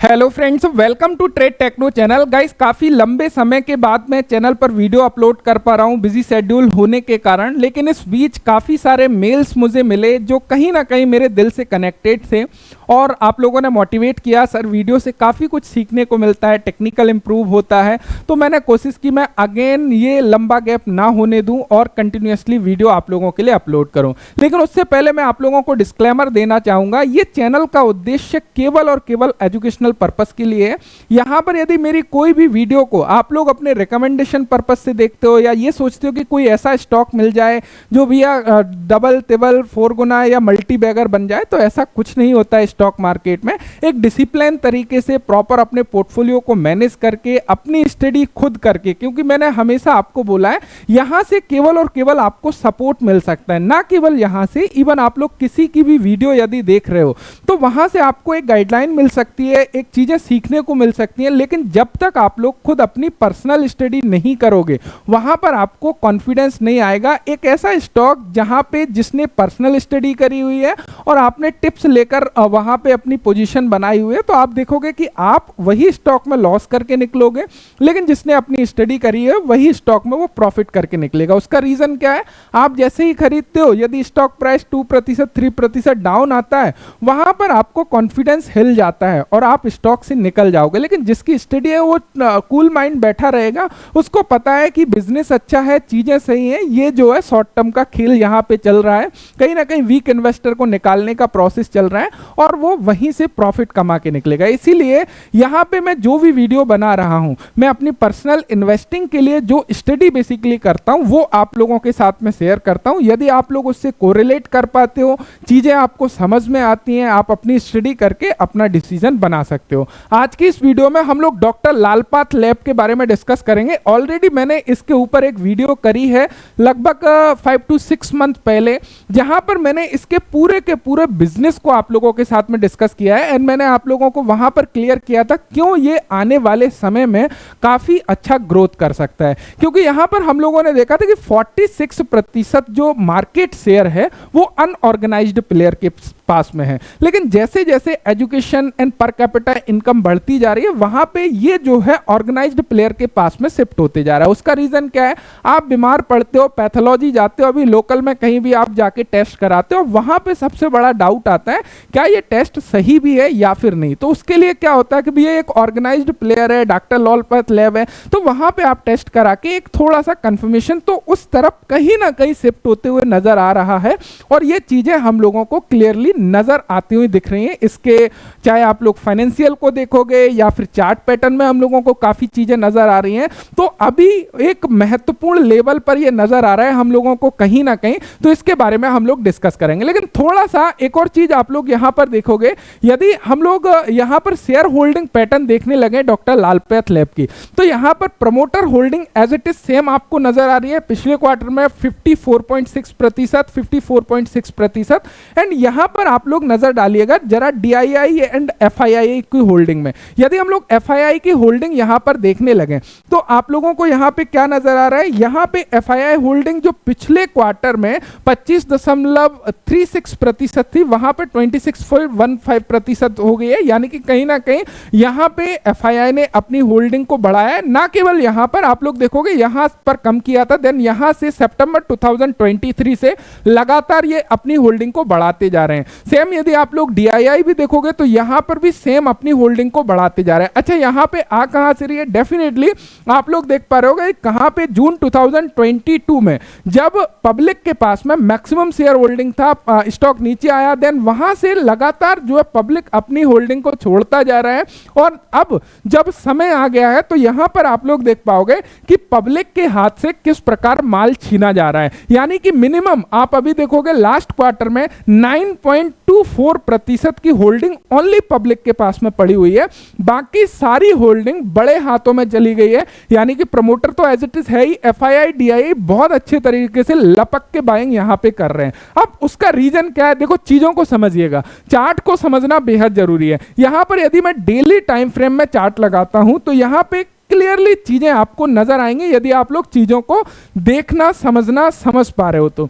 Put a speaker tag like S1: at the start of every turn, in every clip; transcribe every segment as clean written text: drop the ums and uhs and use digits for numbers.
S1: Hello friends, welcome to trade techno channel. Guys, काफ़ी लंबे समय के बाद मैं चैनल पर वीडियो अपलोड कर पा रहा हूँ बिजी शेड्यूल होने के कारण, लेकिन इस बीच काफ़ी सारे मेल्स मुझे मिले जो कहीं ना कहीं मेरे दिल से कनेक्टेड थे और आप लोगों ने मोटिवेट किया, सर वीडियो से काफ़ी कुछ सीखने को मिलता है, टेक्निकल इम्प्रूव होता है। तो मैंने कोशिश की मैं अगेन ये लंबा गैप ना होने दूँ और कंटिन्यूसली वीडियो आप लोगों के लिए अपलोड करूँ। लेकिन उससे पहले मैं आप लोगों को डिस्क्लेमर देना चाहूँगा, ये चैनल का उद्देश्य केवल और केवल एजुकेशनल पर्पस के लिए है। यहां पर यदि मेरी कोई भी वीडियो को आप लोग अपने रिकमेंडेशन पर्पस से देखते हो या ये सोचते हो कि कोई ऐसा स्टॉक मिल जाए जो भैया डबल तिबल 4 गुना या मल्टी बैगर बन जाए, तो ऐसा कुछ नहीं होता है। स्टॉक मार्केट में एक डिसिप्लिन तरीके से प्रॉपर अपने पोर्टफोलियो को मैनेज करके अपनी स्टडी खुद करके, क्योंकि मैंने हमेशा आपको बोला है यहां से केवल और केवल आपको सपोर्ट मिल सकता है, ना केवल यहां से। इवन आप लोग किसी की भी वीडियो यदि देख रहे हो तो वहां से आपको एक गाइडलाइन मिल सकती है, एक चीजें सीखने को मिल सकती हैं। लेकिन जब तक आप लोग खुद अपनी पर्सनल स्टडी नहीं करोगे वहां पर आपको कॉन्फिडेंस नहीं आएगा। एक ऐसा स्टॉक जहां पे जिसने पर्सनल स्टडी करी हुई है और आपने टिप्स लेकर वहां पे अपनी पोजीशन बनाई हुई है, तो आप देखोगे कि आप वही स्टॉक में लॉस करके निकलोगे, लेकिन जिसने अपनी स्टडी करी है वही स्टॉक में वो प्रॉफिट करके निकलेगा। उसका रीजन क्या है? आप जैसे ही खरीदते हो, यदि स्टॉक प्राइस 2% 3% डाउन आता है, वहां पर आपको कॉन्फिडेंस हिल जाता है और आप स्टॉक से निकल जाओगे। लेकिन जिसकी स्टडी है वो कूल माइंड बैठा रहेगा, उसको पता है कि बिजनेस अच्छा है, चीजें सही हैं, ये जो है शॉर्ट टर्म का खेल यहाँ पे चल रहा है, कहीं ना कहीं वीक इन्वेस्टर को निकालने का प्रोसेस चल रहा है और वो वहीं से प्रॉफिट कमा के निकलेगा। इसीलिए यहाँ पे मैं जो भी वीडियो बना रहा हूँ, मैं अपनी पर्सनल इन्वेस्टिंग के लिए जो स्टडी बेसिकली करता हूँ वो आप लोगों के साथ में शेयर करता हूँ। यदि आप लोग उससे कोरिलेट कर पाते हो, चीजें आपको समझ में आती हैं, आप अपनी स्टडी करके अपना डिसीजन बना सकते हो। आज की इस वीडियो में हम लोग डॉक्टर लालपाथ लैब के बारे में डिस्कस करेंगे। ऑलरेडी मैंने इसके ऊपर एक वीडियो करी है लगभग 5 to 6 मंथ पहले, जहां पर मैंने इसके पूरे के पूरे बिजनेस को आप लोगों के साथ में डिस्कस किया है एंड मैंने आप लोगों को वहां पर क्लियर किया था क्यों ये आने वाले समय में काफी अच्छा ग्रोथ कर सकता है। क्योंकि यहां पर हम लोगों ने देखा था कि 46% जो मार्केट शेयर है वो अनऑर्गेनाइज्ड प्लेयर के पास में है, लेकिन जैसे जैसे education and per capita income बढ़ती जा रही है वहां पे ये जो है ऑर्गेनाइज्ड प्लेयर के पास में शिफ्ट होते जा रहा है। उसका रीजन क्या है? आप बीमार पड़ते हो, पैथोलॉजी जाते हो, अभी लोकल में कहीं भी आप जाके टेस्ट कराते हो, वहां पे सबसे बड़ा डाउट आता है क्या ये टेस्ट सही भी है या फिर नहीं। तो उसके लिए क्या होता है कि भैया एक ऑर्गेनाइज्ड प्लेयर है, डॉक्टर लालपाथ लैब है, तो वहां पे आप टेस्ट करा के एक थोड़ा सा कंफर्मेशन तो उस तरफ कहीं ना कहीं शिफ्ट होते हुए नजर आ रहा है और ये चीजें हम लोगों को क्लियरली नजर आती हुई दिख रही हैं। इसके चाहे आप लोग फाइनेंशियल को देखोगे या फिर चार्ट पैटर्न में हम लोगों को काफी चीजें नजर आ रही हैं। तो अभी एक महत्वपूर्ण लेवल पर ये नजर आ रहा है हम लोगों को कहीं ना कहीं, तो इसके बारे में हम लोग डिस्कस करेंगे। लेकिन थोड़ा सा एक और चीज आप लोग यहां पर देखोगे, यदि हम लोग यहां पर शेयर होल्डिंग पैटर्न देखने लगे डॉक्टर लालपाथ लैब की, तो यहां पर promoter holding as it is same आपको नजर आ रही है। पिछले क्वार्टर में 54.6% एंड यहां पर आप लोग नजर डालिएगा जरा DII एंड FII की होल्डिंग में। यदि हम लोग FII की होल्डिंग यहां पर देखने लगे तो आप लोगों को यहां पे क्या नजर आ रहा है? यहां पे FII होल्डिंग जो पिछले क्वार्टर में 25.36% थी, वहां पे 26.15% हो गई है। यानी कि कहीं ना कहीं यहां पे FII ने अपनी होल्डिंग को बढ़ाया है। ना केवल यहां पर आप लोग देखोगे यहां पर कम किया था, देन यहां से सितंबर 2023 से लगातार ये अपनी होल्डिंग को बढ़ाते जा रहे हैं। सेम यदि आप लोग DII भी देखोगे तो यहां पर भी सेम अपनी होल्डिंग को बढ़ाते जा रहे हैं। अच्छा, यहां पे आ कहां से रही है? डेफिनेटली आप लोग देख पा रहे होगे कहां पे जून 2022 में जब पब्लिक के पास में मैक्सिमम शेयर होल्डिंग था, स्टॉक नीचे आया, देन वहां से लगातार जो है पब्लिक अपनी होल्डिंग को छोड़ता जा रहा है और अब जब समय आ गया है तो यहां पर आप लोग देख पाओगे कि पब्लिक के हाथ से किस प्रकार माल छीना जा रहा है। यानी कि मिनिमम आप अभी देखोगे लास्ट क्वार्टर में 9.24% की होल्डिंग ओनली पब्लिक के पास में पड़ी हुई है, बाकी सारी होल्डिंग बड़े हाथों में चली गई है। यानी कि प्रमोटर तो एज इट इज है ही, FII DII बहुत अच्छे तरीके से लपक के बाइंग यहां पे कर रहे हैं। अब उसका रीजन क्या है? देखो, चीजों को समझिएगा, चार्ट को समझना बेहद जरूरी है। यहां पर यदि मैं डेली टाइम फ्रेम में चार्ट लगाता हूं तो यहां पे क्लियरली चीजें आपको नजर आएंगी यदि आप लोग चीजों को देखना समझना समझ पा रहे हो। तो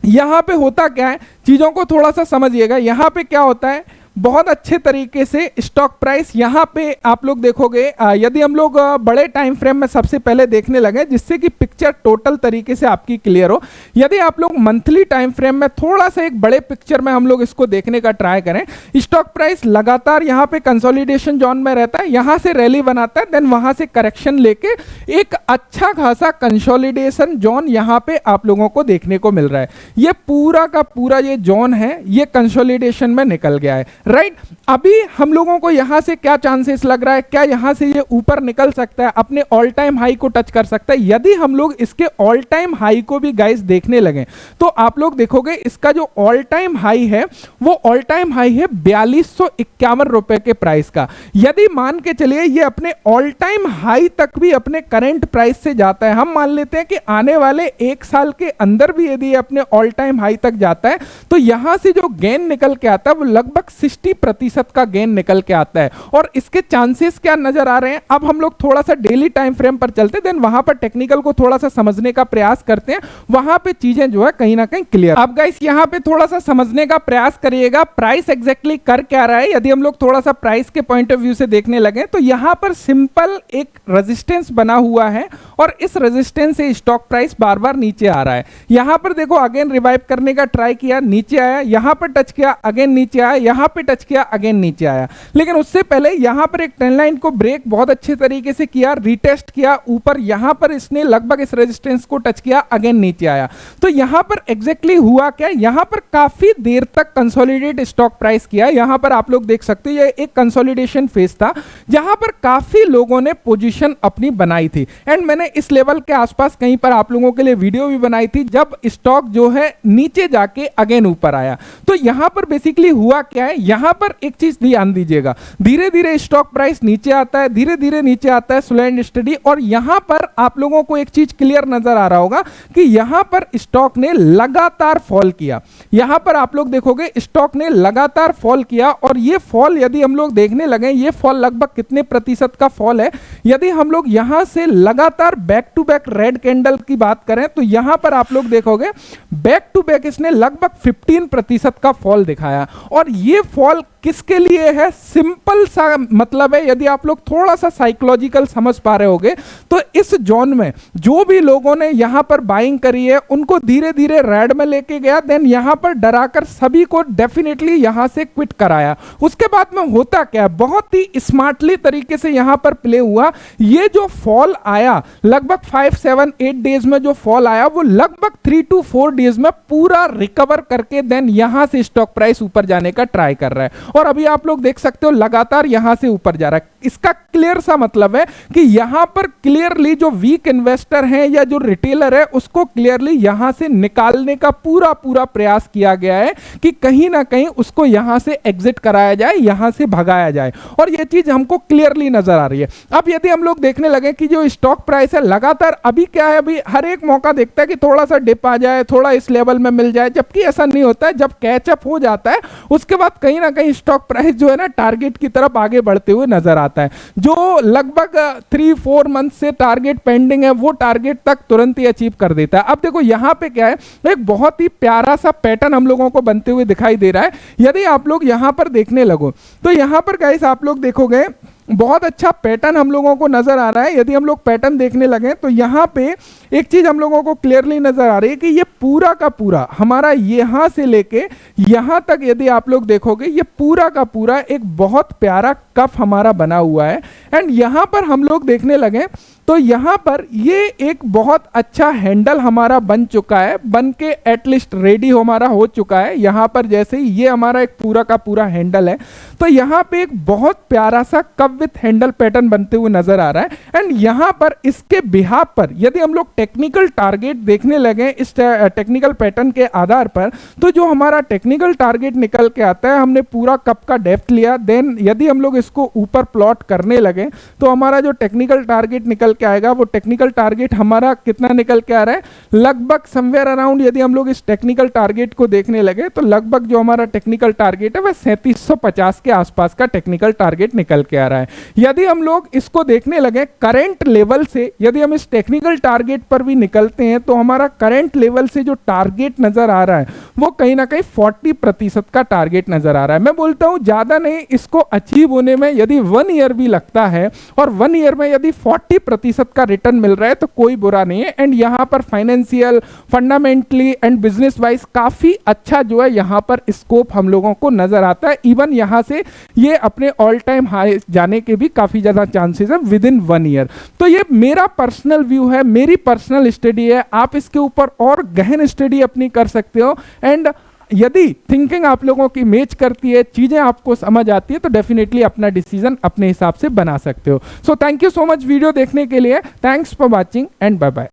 S1: यहां पे होता क्या है, चीजों को थोड़ा सा समझिएगा। यहां पे क्या होता है, बहुत अच्छे तरीके से स्टॉक प्राइस यहाँ पे आप लोग देखोगे, यदि हम लोग बड़े टाइम फ्रेम में सबसे पहले देखने लगे जिससे कि पिक्चर टोटल तरीके से आपकी क्लियर हो। यदि आप लोग मंथली टाइम फ्रेम में थोड़ा सा एक बड़े पिक्चर में हम लोग इसको देखने का ट्राई करें, स्टॉक प्राइस लगातार यहाँ पे कंसोलिडेशन जोन में रहता है, यहाँ से रैली बनाता है, देन वहां से करेक्शन लेके एक अच्छा खासा कंसोलिडेशन जोन यहाँ पे आप लोगों को देखने को मिल रहा है। ये पूरा का पूरा ये जोन है ये कंसोलिडेशन में निकल गया है, राइट। अभी हम लोगों को यहां से क्या चांसेस लग रहा है, क्या यहां से ये ऊपर निकल सकता है, अपने ऑल टाइम हाई को टच कर सकता है। यदि हम लोग इसके ऑल टाइम हाई को भी गाइस देखने लगे तो आप लोग देखोगे इसका जो ऑल टाइम हाई है वो ऑल टाइम हाई है 4251 रुपए के प्राइस का। यदि मान के चलिए ये अपने ऑल टाइम हाई तक भी अपने करंट प्राइस से जाता है, हम मान लेते हैं कि आने वाले एक साल के अंदर भी यदि ये अपने ऑल टाइम हाई तक जाता है तो यहां से जो गेन निकल के आता है वो लगभग 60% का गेन निकल के आता है। और इसके चांसेस क्या नजर आ रहे हैं, अब हम लोग थोड़ा सा डेली टाइम फ्रेम पर चलते हैं, देन वहां पर टेक्निकल को थोड़ा सा समझने का प्रयास करते हैं, वहां पे चीजें जो है कहीं ना कहीं क्लियर। अब गाइस यहां पे थोड़ा सा समझने का प्रयास करिएगा प्राइस एग्जैक्टली कर क्या रहा है। यदि हम लोग थोड़ा सा प्राइस के पॉइंट ऑफ व्यू से देखने लगे तो यहां पर सिंपल एक रेजिस्टेंस बना हुआ है और इस रेजिस्टेंस से स्टॉक प्राइस बार बार नीचे आ रहा है। यहां पर देखो अगेन रिवाइव करने का ट्राई किया, नीचे आया, यहां पर टच किया, अगेन नीचे आया, यहां पे टच किया, अगेन नीचे आया। लेकिन उससे पहले यहां पर एक ट्रेंड लाइन को ब्रेक बहुत अच्छे तरीके से किया, रीटेस्ट किया ऊपर, यहां पर इसने लगभग इस रेजिस्टेंस को टच किया, अगेन नीचे आया। तो यहां पर एग्जैक्टली हुआ क्या, यहां पर काफी देर तक कंसोलिडेट स्टॉक प्राइस किया। यहां पर आप लोग देख सकते हो ये एक कंसोलिडेशन फेज था जहां पर काफी लोगों ने पोजीशन अपनी बनाई थी एंड मैंने इस लेवल के आसपास कहीं पर आप लोगों के लिए वीडियो भी बनाई थी जब स्टॉक जो है नीचे जाके अगेन ऊपर आया। तो यहां पर बेसिकली हुआ क्या है, यहां पर एक चीज ध्यान दीजिएगा, धीरे धीरे स्टॉक प्राइस नीचे आता है, धीरे धीरे नीचे आता है स्लो एंड स्टडी। और यहां पर आप लोगों को एक चीज क्लियर नजर आ रहा होगा कि यहां पर स्टॉक ने लगातार फॉल किया। यहां पर आप लोग देखोगे स्टॉक ने लगातार फॉल किया और ये फॉल यदि हम लोग देखने लगे, ये फॉल लगभग कितने प्रतिशत का फॉल है, यदि हम लोग यहां से लगातार back to back red candle की बात करें तो यहां पर आप लोग देखोगे बैक टू बैक इसने लगभग 15% का फॉल दिखाया। और ये फॉल किसके लिए है, सिंपल सा मतलब है, यदि आप लोग थोड़ा सा साइकोलॉजिकल समझ पा रहे होगे तो इस जोन में जो भी लोगों ने यहां पर बाइंग करी है उनको धीरे धीरे रेड में लेके गया, देन यहां पर डराकर सभी को डेफिनेटली यहां से क्विट कराया। उसके बाद में होता क्या, बहुत ही स्मार्टली तरीके से यहां पर प्ले हुआ। ये जो फॉल आया लगभग 5-7-8 डेज में जो फॉल आया वो लगभग 3 to 4 डेज में पूरा रिकवर करके देन यहां से स्टॉक प्राइस ऊपर जाने का ट्राई कर रहा है। और अभी आप लोग देख सकते हो लगातार यहां से ऊपर जा रहा है। इसका क्लियर सा मतलब है कि यहां पर क्लियरली जो वीक इन्वेस्टर है या जो रिटेलर है उसको क्लियरली यहां से निकालने का पूरा पूरा प्रयास किया गया है कि कहीं ना कहीं उसको यहां से एग्जिट कराया जाए, यहां से भगाया जाए। और यह चीज हमको क्लियरली नजर आ रही है। अब यदि हम लोग देखने लगे कि जो स्टॉक प्राइस है लगातार अभी क्या है, अभी हर एक मौका देखता है कि थोड़ा सा डिप आ जाए, थोड़ा इस लेवल में मिल जाए, जबकि ऐसा नहीं होता है। जब कैचअप हो जाता है उसके बाद कहीं ना कहीं स्टॉक प्राइस जो है ना टारगेट की तरफ आगे बढ़ते हुए नजर आता है। जो लगभग 3-4 मंथ से टारगेट पेंडिंग है वो टारगेट तक तुरंत ही अचीव कर देता है। अब देखो यहां पे क्या है, एक बहुत ही प्यारा सा पैटर्न हम लोगों को बनते हुए दिखाई दे रहा है। यदि आप लोग यहां पर देखने लगो तो यहां पर गाइस आप लोग देखोगे बहुत अच्छा पैटर्न हम लोगों को नजर आ रहा है। यदि हम लोग पैटर्न देखने लगे तो यहां पे एक चीज हम लोगों को क्लियरली नजर आ रही है कि ये पूरा का पूरा हमारा यहां से लेके यहां तक यदि आप लोग देखोगे ये पूरा का पूरा एक बहुत प्यारा कफ हमारा बना हुआ है। एंड यहां पर हम लोग देखने लगे तो यहां पर ये एक बहुत अच्छा हैंडल हमारा बन चुका है, बन के एटलीस्ट रेडी हमारा हो चुका है। यहां पर जैसे ही ये हमारा एक पूरा का पूरा हैंडल है तो यहां पे एक बहुत प्यारा सा कप विथ हैंडल पैटर्न बनते हुए नजर आ रहा है। एंड यहां पर इसके बिहाफ पर यदि हम लोग टेक्निकल टारगेट देखने लगे इस टेक्निकल पैटर्न के आधार पर तो जो हमारा टेक्निकल टारगेट निकल के आता है, हमने पूरा कप का डेप्थ लिया, देन यदि हम लोग इसको ऊपर प्लॉट करने लगे तो हमारा जो टेक्निकल टारगेट निकल के आएगा। वो टेक्निकल टारगेट हमारा कितना निकल के आ रहा है, लगभग समवेयर अराउंड, यदि हम लोग इस टेक्निकल टारगेट को देखने लगे तो लगभग जो हमारा टेक्निकल टारगेट है वह 3750 के आसपास का टेक्निकल टारगेट निकल के आ रहा है। यदि हम लोग इसको देखने लगे करंट लेवल से, यदि हम इस टेक्निकल टारगेट पर भी निकलते हैं तो हमारा करंट लेवल से जो टारगेट नजर आ रहा है वो कहीं ना कहीं 40% का टारगेट नजर आ रहा है। मैं बोलता हूं ज्यादा नहीं, इसको अचीव होने में यदि 1 ईयर भी लगता है और 1 ईयर में यदि 40% का रिटर्न मिल रहा है तो कोई बुरा नहीं है। एंड यहां पर financial, fundamentally and business wise काफी अच्छा जो है यहां पर स्कोप हम लोगों को नजर आता है। इवन यहां से ये अपने ऑल टाइम हाई जाने के भी काफी ज्यादा चांसेस है विद इन 1 ईयर। तो ये मेरा पर्सनल व्यू है, मेरी पर्सनल स्टडी है, आप इसके ऊपर और गहन स्टडी अपनी कर सकते हो। एंड यदि थिंकिंग आप लोगों की मैच करती है, चीजें आपको समझ आती है, तो डेफिनेटली अपना डिसीजन अपने हिसाब से बना सकते हो। So thank you so much video देखने के लिए, thanks for watching and bye bye.